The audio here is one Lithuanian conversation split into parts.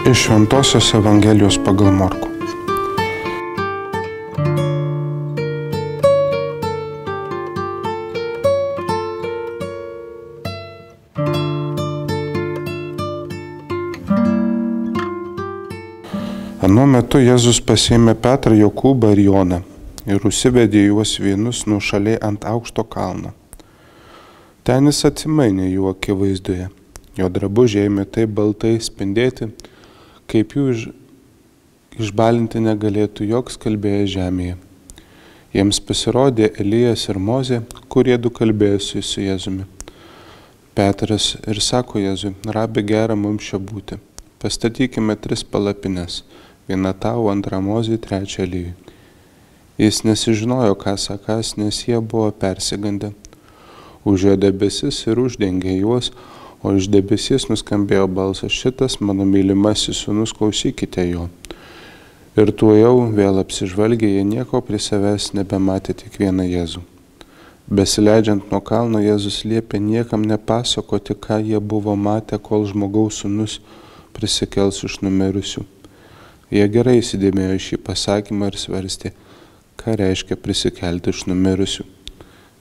Iš Šventosios Evangelijos pagal Morkų. Anuo metu Jėzus pasiėmė Petrą, Jokūbą ir Joną ir užsivedė juos vienus nuošaliai ant aukšto kalno. Ten jis atsimainė jų akivaizdoje. Jo drabužiai ėmė taip baltai spindėti, kaip jų išbalinti negalėtų joks kalbėjęs žemėje. Jiems pasirodė Elijas ir Mozė, kurie du kalbėjosi su Jėzumi. Petras ir sako Jėzui: Rabi, gera mums čia būti. Pastatykime 3 palapines, vieną tau, antrą Mozei, trečią Elijui. Jis nesižinojo, ką sakąs, nes jie buvo persigandę. Užėjo debesis ir uždengė juos, o iš debesies nuskambėjo balsas: šitas mano mylimasis sūnus, klausykite jo. Ir tuojau vėl apsižvalgė, jie nieko prie savęs nebematė, tik vieną Jėzų. Besileidžiant nuo kalno, Jėzus liepė niekam nepasakoti, ką jie buvo matę, kol žmogaus sūnus prisikels iš numirusių. Jie gerai įsidėmėjo šį pasakymą ir svarstė, ką reiškia prisikelti iš numirusių.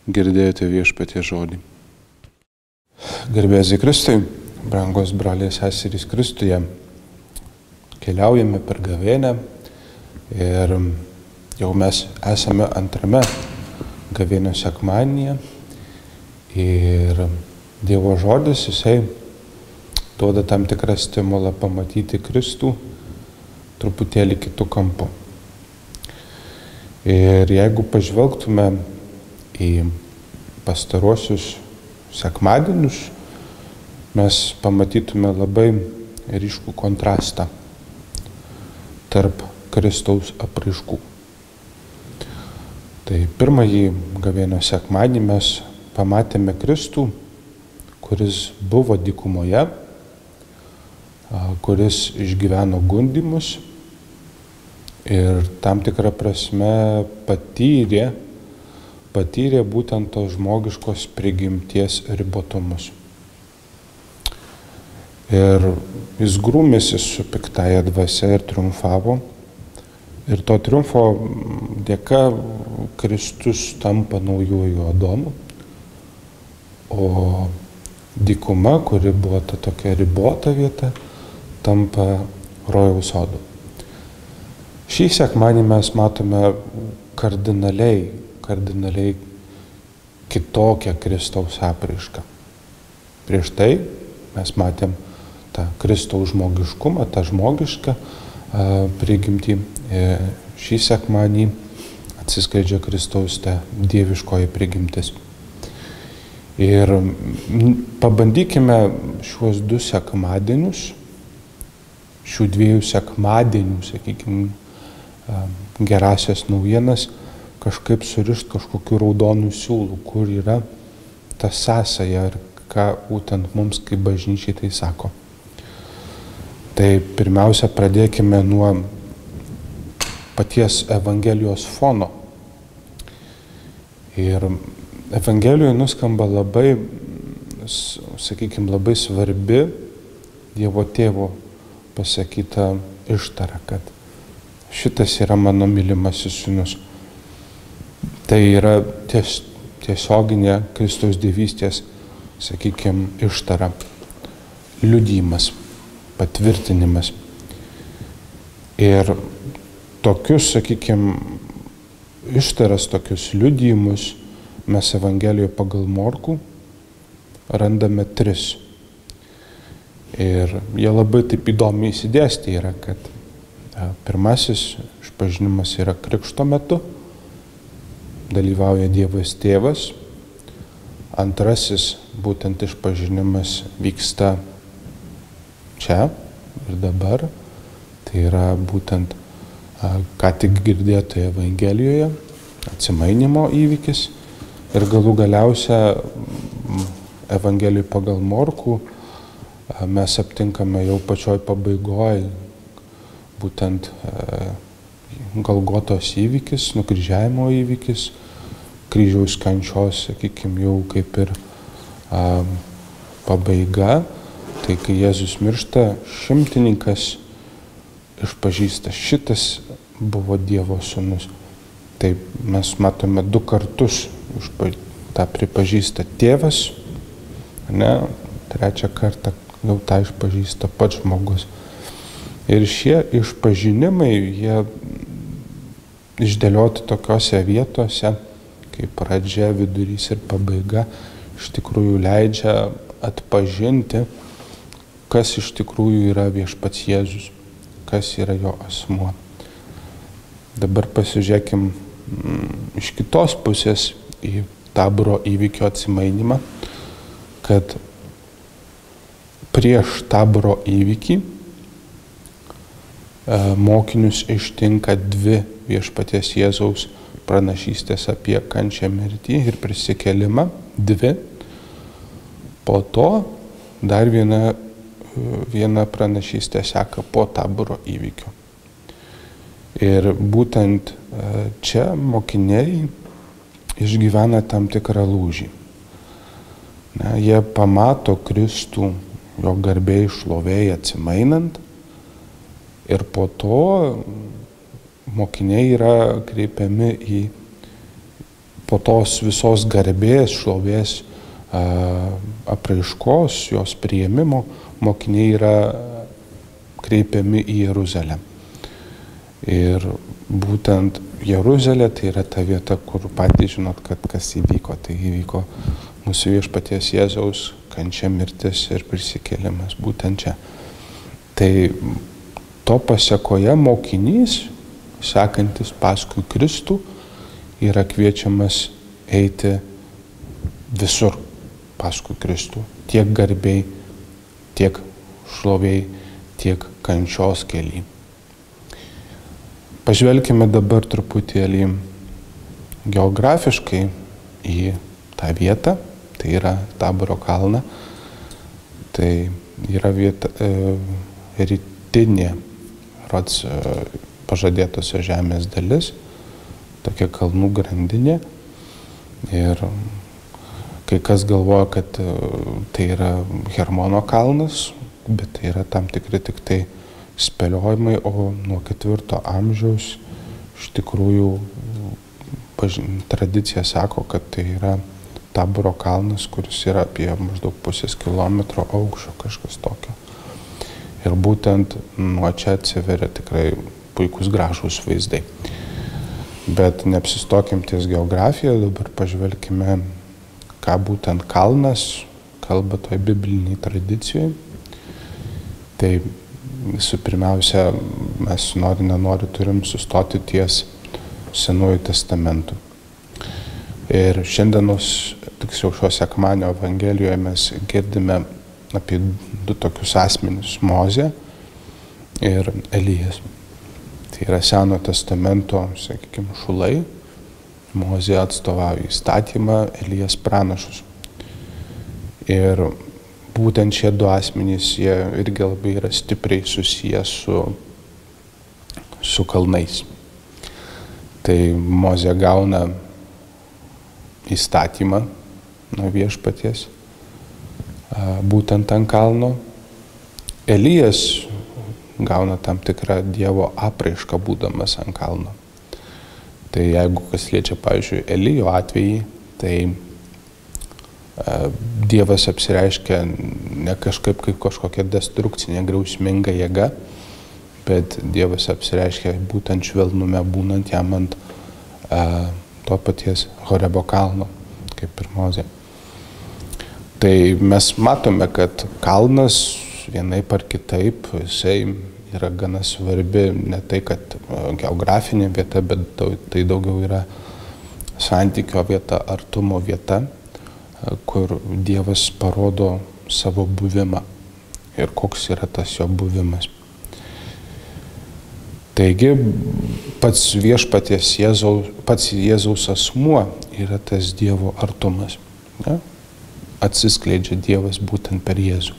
Girdėjote Viešpaties žodį. Garbėsiai Kristui, brangos broliai seserys Kristuje, keliaujame per gavėnią ir jau mes esame antrame gavėnios sekmadienyje ir Dievo žodis, jisai duoda tam tikrą stimulą pamatyti Kristų truputėlį kitų kampų. Ir jeigu pažvelgtume į pastaruosius sekmadienius, mes pamatytume labai ryškų kontrastą tarp Kristaus apraiškų. Tai pirmąjį gavėnios sekmadienį mes pamatėme Kristų, kuris buvo dykumoje, kuris išgyveno gundymus ir tam tikrą prasme patyrė būtent tos žmogiškos prigimties ribotumus. Ir jis grūmėsi su piktąja dvasia ir triumfavo. Ir to triumfo dėka Kristus tampa naujuoju Adomu, o dykuma, kuri buvo ta tokia ribota vieta, tampa rojaus sodu. Šį sekmadienį mes matome kardinaliai kitokią Kristaus apraišką. Prieš tai mes matėm tą Kristaus žmogiškumą, tą žmogišką prigimtį. Šį sekmadienį atsiskleidžia Kristaus ta dieviškoji prigimtis. Ir pabandykime šiuos 2 sekmadienius, šių 2 sekmadienių, sakykime, gerasias naujienas, kažkaip surišti kažkokiu raudonų siūlų, kur yra ta sąsaja ir ką būtent mums kaip bažnyčiai tai sako. Tai pirmiausia, pradėkime nuo paties Evangelijos fono. Ir Evangelijoje nuskamba labai, sakykime, labai svarbi Dievo Tėvo pasakyta ištara, kad šitas yra mano mylimasis sūnus. Tai yra tiesioginė Kristaus dievystės, sakykime, ištara, liudijimas, patvirtinimas. Ir tokius, sakykime, ištaras, tokius liudijimus mes Evangelijoje pagal Morkų randame 3. Ir jie labai taip įdomiai įsidėstę yra, kad pirmasis išpažinimas yra krikšto metu, dalyvauja Dievas Tėvas. Antrasis būtent išpažinimas vyksta čia ir dabar. Tai yra būtent ką tik girdėtoje Evangelijoje, atsimainimo įvykis. Ir galų galiausia Evangelijoje pagal Morkų mes aptinkame jau pačioj pabaigoje būtent Golgotos įvykis, nukryžiavimo įvykis, kryžiaus kančios, sakykime, jau kaip ir pabaiga. Tai kai Jėzus miršta, šimtininkas išpažįsta, šitas buvo Dievo sūnus. Tai mes matome 2 kartus tą pripažįsta tėvas, ne, 3 kartą jau tą išpažįsta pats žmogus. Ir šie išpažinimai, jie išdėlioti tokiose vietose, kaip pradžia, vidurys ir pabaiga, iš tikrųjų leidžia atpažinti, kas iš tikrųjų yra viešpats Jėzus, kas yra jo asmuo. Dabar pasižiūrėkim iš kitos pusės į Taboro įvykio atsimainimą, kad prieš Taboro įvykį mokinius ištinka 2 viešpaties Jėzaus pranašystės apie kančią, mirtį ir prisikėlimą, 2. Po to dar viena pranašystė seka po Taboro įvykio. Ir būtent čia mokiniai išgyvena tam tikrą lūžį. Jie pamato Kristų, jo garbėj šlovėj atsimainant, ir po to mokiniai yra kreipiami po tos visos garbės, šlovės apraiškos, jos priėmimo, mokiniai yra kreipiami į Jeruzalę. Ir būtent Jeruzalė tai yra ta vieta, kur patys žinot, kad kas įvyko. Tai įvyko mūsų viešpaties Jėzaus kančia, mirtis ir prisikėlimas būtent čia. Tai to pasekoje mokinys, sekantis paskui Kristų, yra kviečiamas eiti visur paskui Kristų. Tiek garbėj, tiek šlovėj, tiek kančios kely. Pažvelkime dabar truputėlį geografiškai į tą vietą, tai yra Taboro kalną. Tai yra vieta rytinė rods pažadėtosios žemės dalis, tokia kalnų grandinė. Ir kai kas galvoja, kad tai yra Hermono kalnas, bet tai yra tam tikri tik tai spėliojimai, o nuo 4 amžiaus iš tikrųjų tradicija sako, kad tai yra Taboro kalnas, kuris yra apie maždaug 0,5 kilometro aukščio, kažkas tokio. Ir būtent nuo čia atsiveria tikrai puikus gražūs vaizdai. Bet neapsistokim ties geografiją, dabar pažvelkime, ką būtent kalnas kalba toj bibliniai tradicijai. Tai visų pirmiausia, mes nenori turim sustoti ties Senuoju testamentu. Ir šiandienos, tiksliau šio sekmadienio Evangelijoje mes girdime apie 2 tokius asmenis – Mozę ir Elijas. Tai yra Senojo testamento, sakykime, šulai. Mozė atstovauja įstatymą, Elijas pranašus. Ir būtent šie 2 asmenys, jie irgi labai yra stipriai susiję su kalnais. Tai Mozė gauna įstatymą nuo viešpaties, būtent ant kalno. Elijas gauna tam tikrą Dievo apraišką būdamas ant kalno. Tai jeigu kas liečia, pavyzdžiui, Elijo atvejį, tai Dievas apsireiškia ne kažkaip kaip kažkokia destrukcinė, griausminga jėga, bet Dievas apsireiškia būtent švelnume, būnant jam ant to paties Horebo kalno, kaip ir Mozė. Tai mes matome, kad kalnas vienaip ar kitaip, jisai yra gana svarbi, ne tai, kad geografinė vieta, bet tai daugiau yra santykio vieta, artumo vieta, kur Dievas parodo savo buvimą ir koks yra tas jo buvimas. Taigi, pats viešpaties Jėzaus asmuo yra tas Dievo artumas. Ne? Atsiskleidžia Dievas būtent per Jėzų.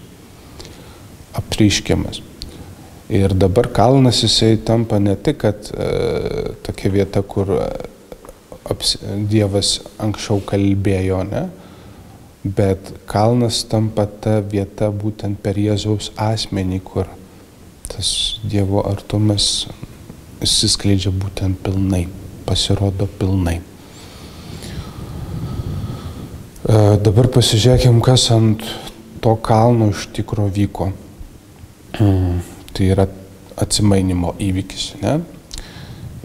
Apreiškiamas. Ir dabar kalnas jisai tampa ne tik, kad tokia vieta, kur Dievas anksčiau kalbėjo, ne? Bet kalnas tampa ta vieta būtent per Jėzaus asmenį, kur tas Dievo artumas išsiskleidžia būtent pilnai, pasirodo pilnai. Dabar pasižiūrėkim, kas ant to kalno iš tikro vyko. Tai yra atsimainimo įvykis, ne?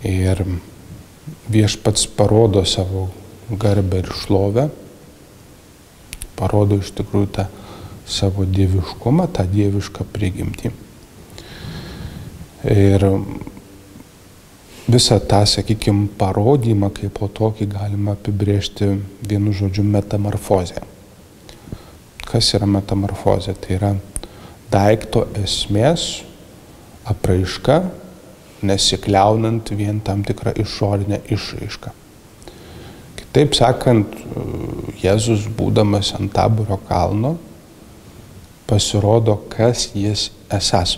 Ir viešpats parodo savo garbę ir šlovę, parodo iš tikrųjų tą savo dieviškumą, tą dievišką prigimtį. Ir visą tą, sakykime, parodymą kaip po tokį galima apibrėžti vienu žodžiu metamorfozė. Kas yra metamorfozė? Tai yra daikto esmės apraiška, nesikliaunant vien tam tikrą išorinę išraišką. Kitaip sakant, Jėzus, būdamas ant Taborio kalno, pasirodo, kas jis esąs.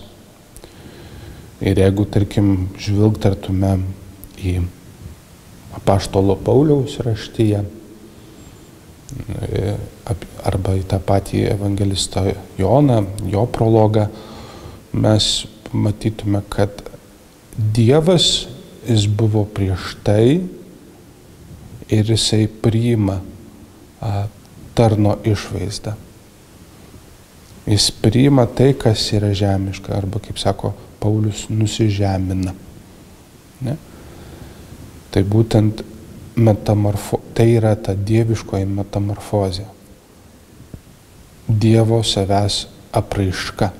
Ir jeigu, tarkim, žvilgtartume į apaštalo Pauliaus raštiją arba į tą patį evangelistą Joną, jo prologą, mes matytume, kad Dievas, jis buvo prieš tai ir jisai priima tarno išvaizdą. Jis priima tai, kas yra žemiška, arba, kaip sako Paulius, nusižemina. Ne? Tai būtent tai yra ta dieviškoji metamorfozė. Dievo savęs apraiška,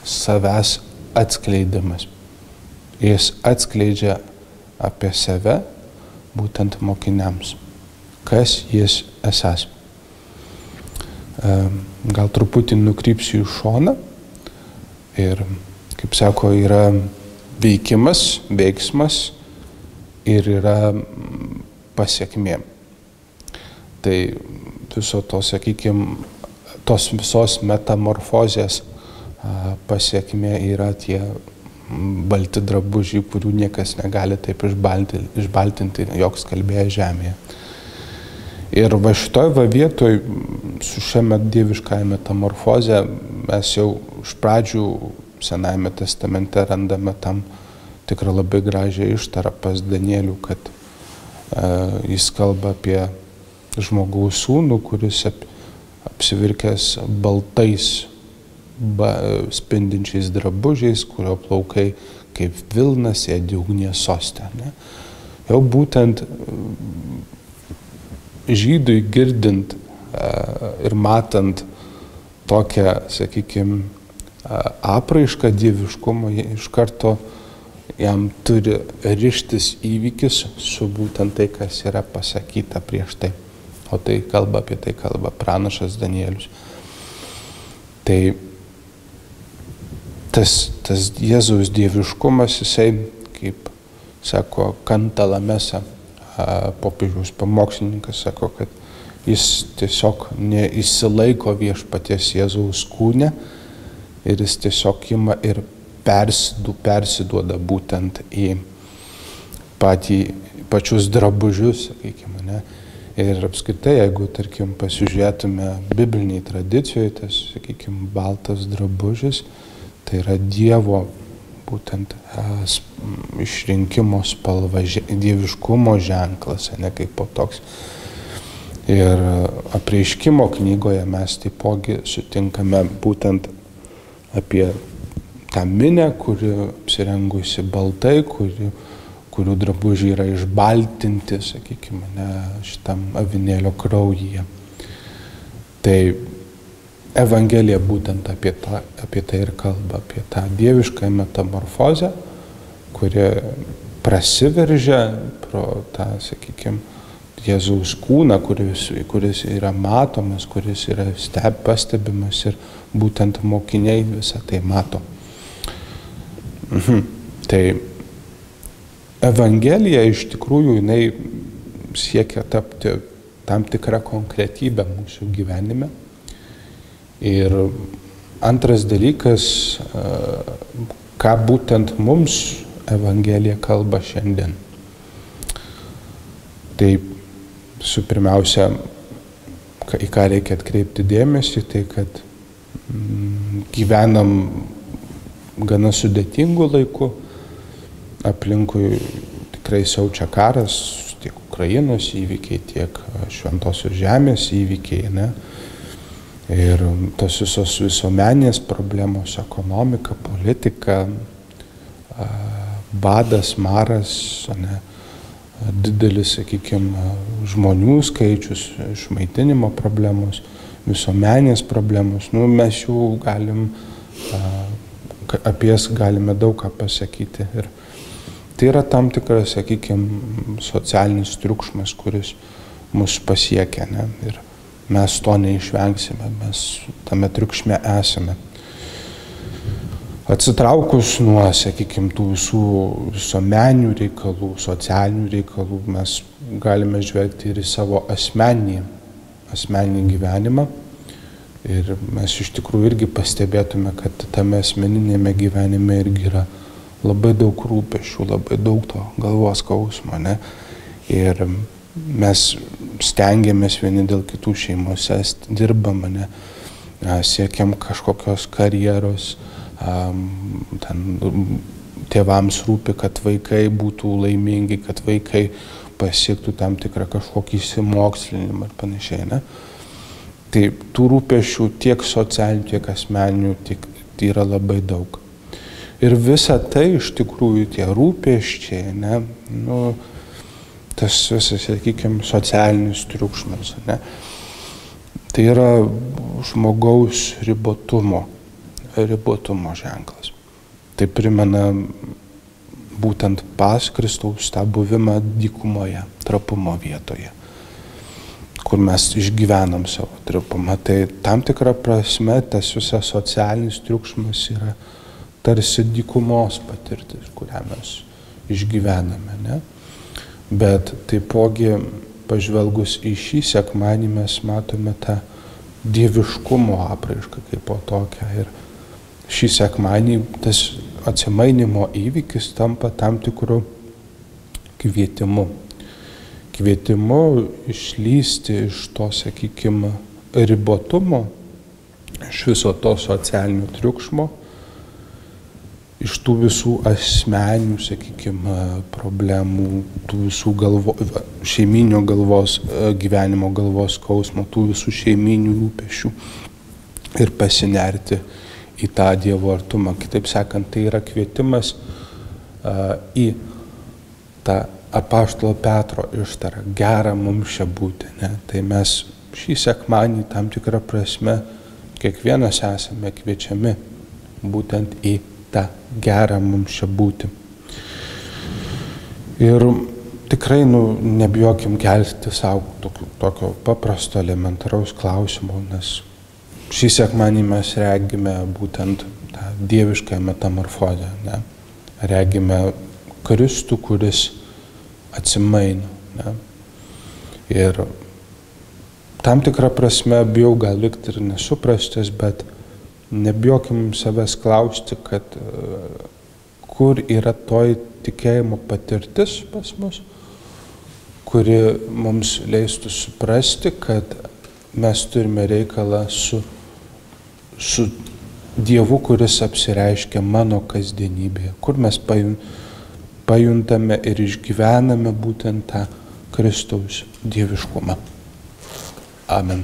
savęs atskleidimas. Jis atskleidžia apie save būtent mokiniams. Kas jis esąs. Gal truputį nukrypsiu į šoną ir, kaip sako, yra veikimas, veiksmas ir yra pasiekmė. Tai viso to, sakykime, tos visos metamorfozės pasiekmė yra tie balti drabužiai, kurių niekas negali taip išbaltinti, joks kalbėję žemėje. Ir va šitoj vietoj su šiame dieviškąją metamorfozę mes jau iš pradžių Senajame testamente randame tam tikrą labai gražią ištarą pas Danielių, kad jis kalba apie žmogaus sūnų, kuris apsivirkęs baltais spindinčiais drabužiais, kurio plaukai kaip vilna sėdi ugnies soste. Ne? Jau būtent žydui girdint ir matant tokią, sakykime, apraišką dieviškumo, iš karto jam turi rištis įvykis su būtent tai, kas yra pasakyta prieš tai. O tai kalba apie tai kalba pranašas Danielius. Tai tas Jėzaus dieviškumas, jisai, kaip sako Kantalamesa, popiežiaus pamokslininkas, sako, kad jis tiesiog neįsilaiko viešpaties Jėzaus kūne ir jis tiesiog ima ir persiduoda būtent į pačius drabužius, sakykime, ne? Ir apskritai, jeigu, tarkim, pasižiūrėtume bibliniai tradicijoje, tas, sakykime, baltas drabužis, tai yra Dievo būtent išrinkimo spalva, dieviškumo ženklas, ne kaip po toks. Ir apreiškimo knygoje mes taipogi sutinkame būtent apie tą minę, kuri apsirengusi baltai, kurių drabužiai yra išbaltinti, sakykime, ne, šitam avinėlio kraujyje. Tai Evangelija būtent apie tai ir kalba, apie tą dievišką metamorfozę, kuri prasiveržia pro tą, sakykime, Jėzaus kūną, kuris yra matomas, kuris yra pastebimas ir būtent mokiniai visą tai mato. Tai Evangelija iš tikrųjų jinai siekia tapti tam tikrą konkretybę mūsų gyvenime. Ir antras dalykas, ką būtent mums Evangelija kalba šiandien. Tai pirmiausia, į ką reikia atkreipti dėmesį, tai kad gyvenam gana sudėtingų laikų, aplinkui tikrai siaučia karas, tiek Ukrainos įvykiai, tiek Šventosios žemės įvykiai, ne? Ir tos visos visuomenės problemos, ekonomika, politika, badas, maras, ne? Didelis, sakykime, žmonių skaičius, išmaitinimo problemos, visuomenės problemos, mes jų galim, apie jas galime daug ką pasakyti. Ir tai yra tam tikras, sakykime, socialinis triukšmas, kuris mus pasiekia, ne? Ir mes to neišvengsime, mes tame triukšme esame. Atsitraukus nuo, sakykime, tų visų visuomeninių reikalų, socialinių reikalų, mes galime žvelgti ir į savo asmeninį gyvenimą. Ir mes iš tikrųjų irgi pastebėtume, kad tame asmeninėme gyvenime irgi yra labai daug rūpesčių, labai daug to galvos skausmo, ne? Ir mes stengiamės vieni dėl kitų šeimose, dirbam, ne? Siekiam kažkokios karjeros, tėvams rūpi, kad vaikai būtų laimingi, kad vaikai pasiektų tam tikrą kažkokį įsimokslinimą ir panašiai, ne? Tai tų rūpesčių tiek socialinių, tiek asmeninių, tai yra labai daug. Ir visa tai iš tikrųjų tie rūpesčiai, ne? Tas visas, sakykime, socialinis triukšmas, ne? Tai yra žmogaus ribotumo ženklas. Tai primena būtent pas Kristaus tą buvimą dykumoje, trapumo vietoje, kur mes išgyvenam savo trapumą. Tai tam tikrą prasme tas visas socialinis triukšmas yra tarsi dykumos patirtis, kurią mes išgyvename, ne? Bet taipogi pažvelgus į šį sekmadienį mes matome tą dieviškumo apraišką kaip po tokią. Ir šį sekmadienį tas atsimainimo įvykis tampa tam tikrų kvietimu. Kvietimu išlysti iš to, sakykime, ribotumo, iš viso to socialinio triukšmo, iš tų visų asmeninių, sakykime, problemų, tų visų šeiminio gyvenimo galvos skausmo, tų visų šeiminių rūpesčių ir pasinerti į tą Dievo artumą. Kitaip sakant, tai yra kvietimas į tą apaštalo Petro ištarą, gera mums čia būti, ne? Tai mes šį sekmadienį tam tikrą prasme kiekvienas esame kviečiami būtent į tą gera mums čia būti. Ir tikrai nebijokim kelti savo tokio paprasto elementaraus klausimo, nes šį sekmadienį mes regime būtent tą dievišką metamorfozę, ne? Regime Kristų, kuris atsimaino, ne? Ir tam tikrą prasme bijau gal likti ir nesuprastas, bet nebijokim savęs klausti, kad kur yra toj tikėjimo patirtis pas mus, kuri mums leistų suprasti, kad mes turime reikalą su Dievu, kuris apsireiškia mano kasdienybėje, kur mes pajuntame ir išgyvename būtent tą Kristaus dieviškumą. Amen.